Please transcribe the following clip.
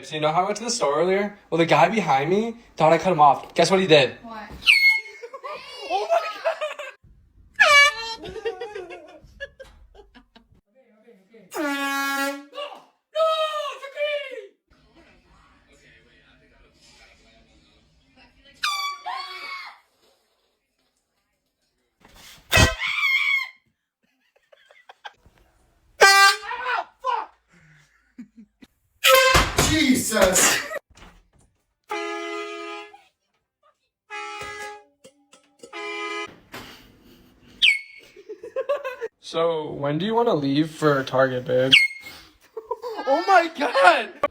babe, so you know how I went to the store earlier? Well, the guy behind me thought I cut him off. Guess what he did? What? Oh my god! No, it's okay! Jesus! So, when do you want to leave for Target, babe? Oh my god!